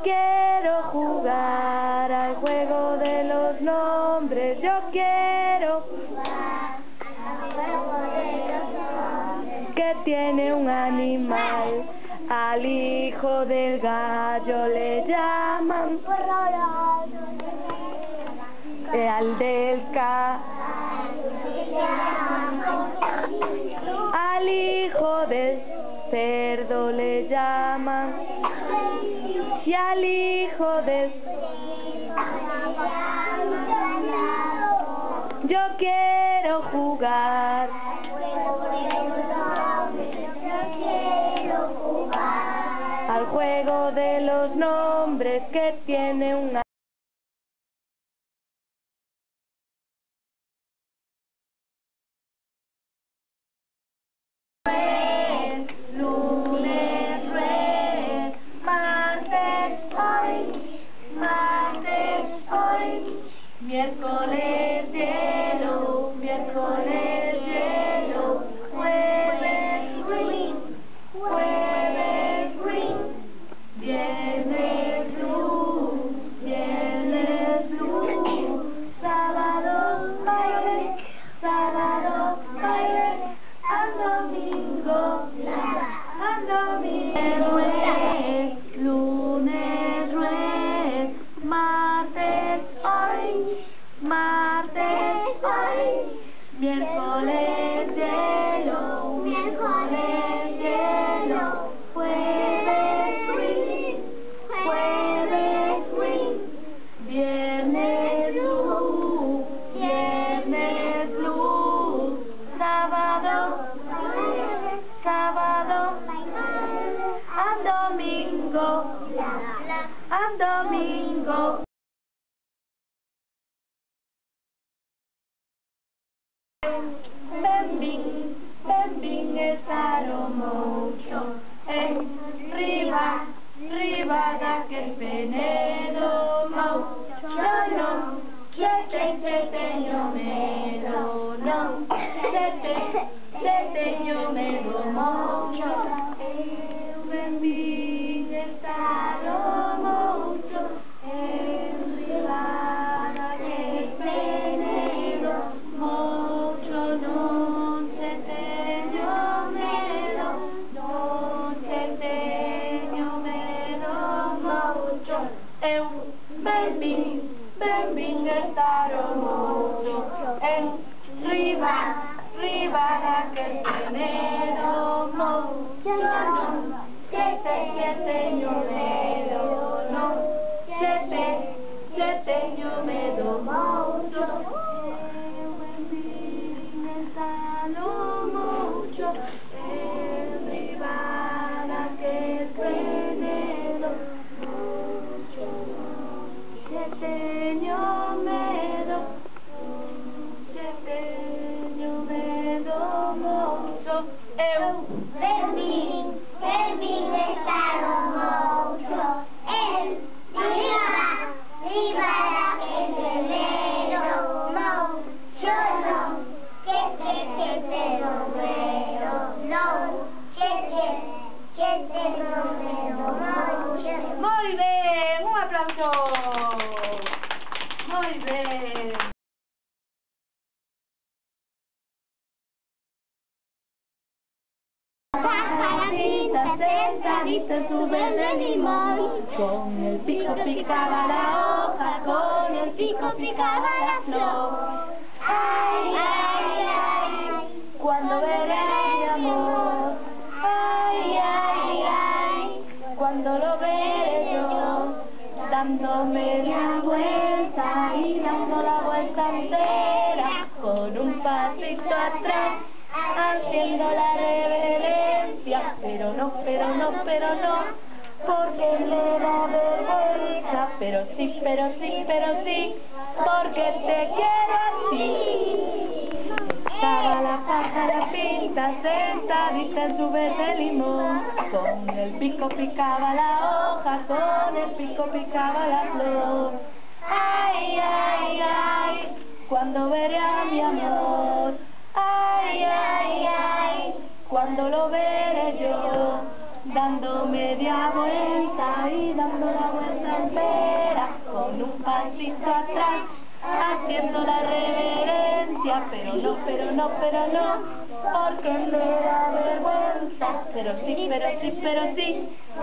quiero jugar al juego de los nombres. Yo quiero jugar al juego de los nombres. Que tiene un animal. Al hijo del gallo le llaman. Al del al hijo del cerdo le llaman. Y al hijo del yo quiero jugar al juego de los nombres que tiene un lunes, red, martes, hoy, miércoles, hielo, jueves, green, viernes, blue, sábado, violet, lunes, red, martes, hoy, miércoles, hielo, jueves, green, viernes, blue, sábado, domingo. Bembín estarò mucho en riba daquel penedo mucho no, teño medo no, teño medo mucho. Bembín estarò mucho en riba daquel penedo mucho no, teño medo mucho. Bembín estarò mucho en riba daquel penedo mucho no, teño medo no, teño medo mucho. Bembín estarò mucho en riba daquel penedo mucho no, teño medo mucho. Bembín estarò mucho en riba daquel penedo mucho no, teño medo mucho. Muy bien, un aplauso. Muy bien. Pajarita sentadita en su verde limón, con el pico picaba la hoja, con el pico picaba la flor. Ay, ay, ay, cuando veré mi amor. Ay, ay, ay, cuando lo veré yo, dándome la vuelta y dando la vuelta entera, con un pasito atrás, haciendo la reverencia, pero no, porque le da vergüenza, pero sí, porque te quiero así. Estaba la pájara pinta sentadita en su verde limón, con el pico picaba la hoja, con el pico picaba la flor. Ay, ay, ay, cuando veré a mi amor. Ay, ay, ay, cuando lo veré yo, dando media vuelta y dando la vuelta. haciendo la reverencia, pero no, porque me da vergüenza, pero sí,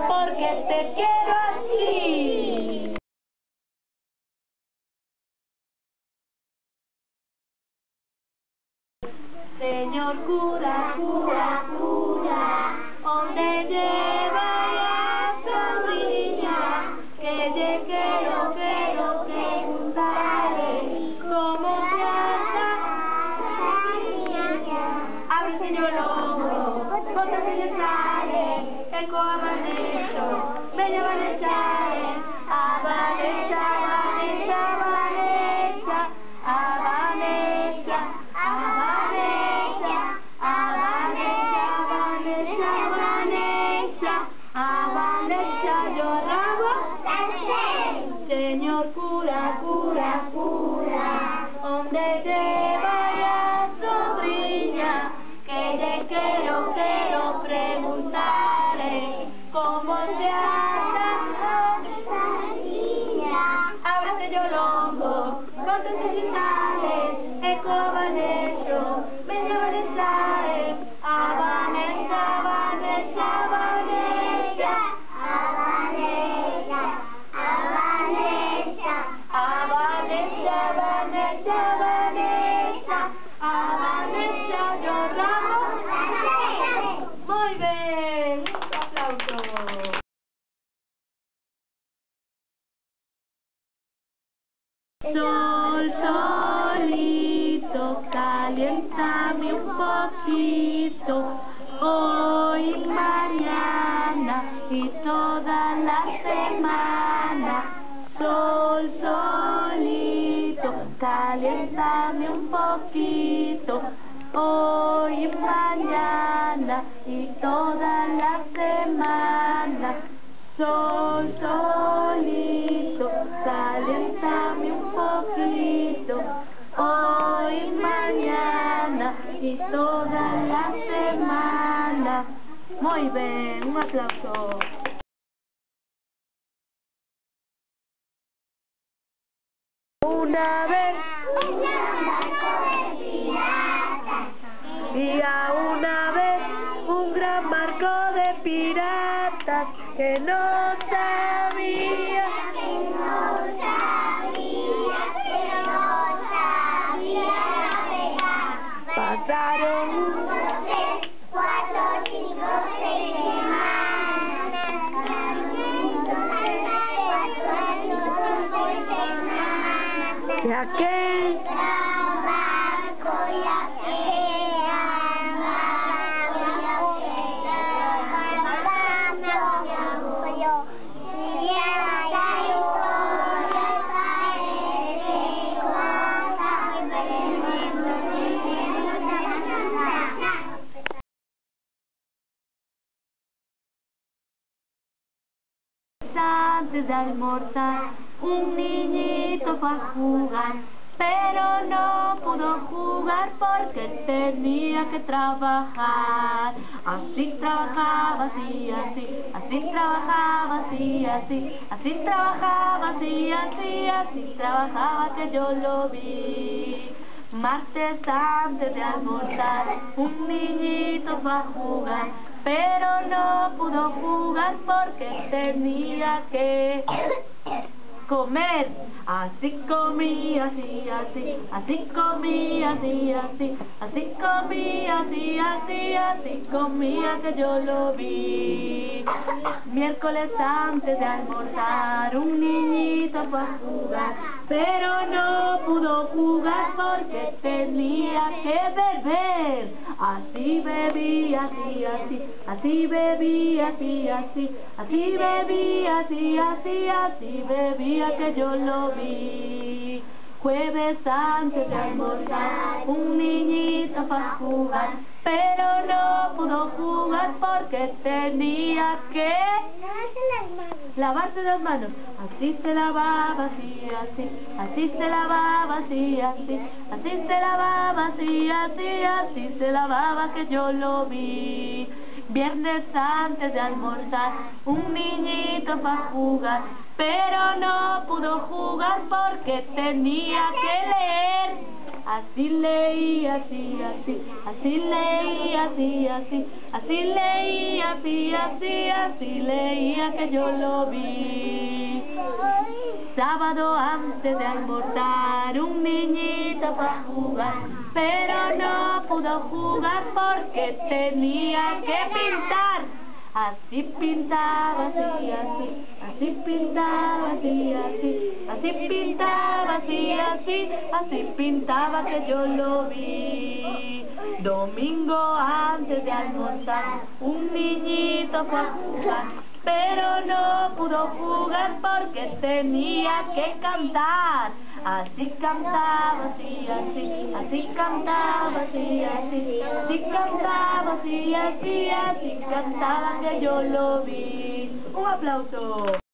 porque te quiero así. Señor cura, ¿dónde lleva a su niña? Que yo quiero preguntarle cómo se anda. Abre, Señor, el ojo, cuántos niños salen, el coabanecho, me llevan a echar, a Vanessa. Señor cura, ¿dónde lleva a sobrina? Que le quiero preguntarle cómo se anda esa niña. Ábrete yo longo, cuántos se salen, el cobanecho, me lleva de sale, a Vanessa. Muy bien, un aplauso. Sol, solito, caliéntame un poquito, hoy y mañana y toda la semana. Sol, solito, caliéntame un poquito, hoy y mañana y toda la semana. Sol, solito, caliéntame un poquito, hoy y mañana y toda la semana. Muy bien, un aplauso. Una vez y a una vez un gran barco de piratas que no sabía navegar. Pasaron 1, 2, 3, 4, 5, 6 semanas. De aquel antes de almorzar, un niñito fue a jugar, pero no pudo jugar porque tenía que trabajar. Así trabajaba, así trabajaba, así trabajaba que yo lo vi. Martes antes de almorzar, un niñito fue a jugar, pero no pudo jugar porque tenía que comer. Así comía, así comía que yo lo vi. Miércoles antes de almorzar, un niñito fue a jugar, pero no pudo jugar porque tenía que beber. Así bebía, así bebía que yo lo vi. Jueves antes de almorzar, un niñito fue a jugar, pero no pudo jugar porque tenía que lavarse las manos. Así se lavaba, así se lavaba que yo lo vi. Viernes antes de almorzar, un niñito fue a jugar, pero no pudo jugar porque tenía que leer. así leía, así, así, así leía, así, así, así leía, así, así, así leía que yo lo vi. Sábado antes de almorzar, un niñito fue a jugar, pero no pudo jugar porque tenía que pintar. Así pintaba, así, así, así pintaba, así, así, así pintaba, así, así, así pintaba que yo lo vi. Domingo antes de almorzar, un niñito fue a jugar, pero no pudo jugar porque tenía que cantar. Así cantaba, así, así, así cantaba, así, así, así cantaba, así, así, así cantaba que yo lo vi. Un aplauso.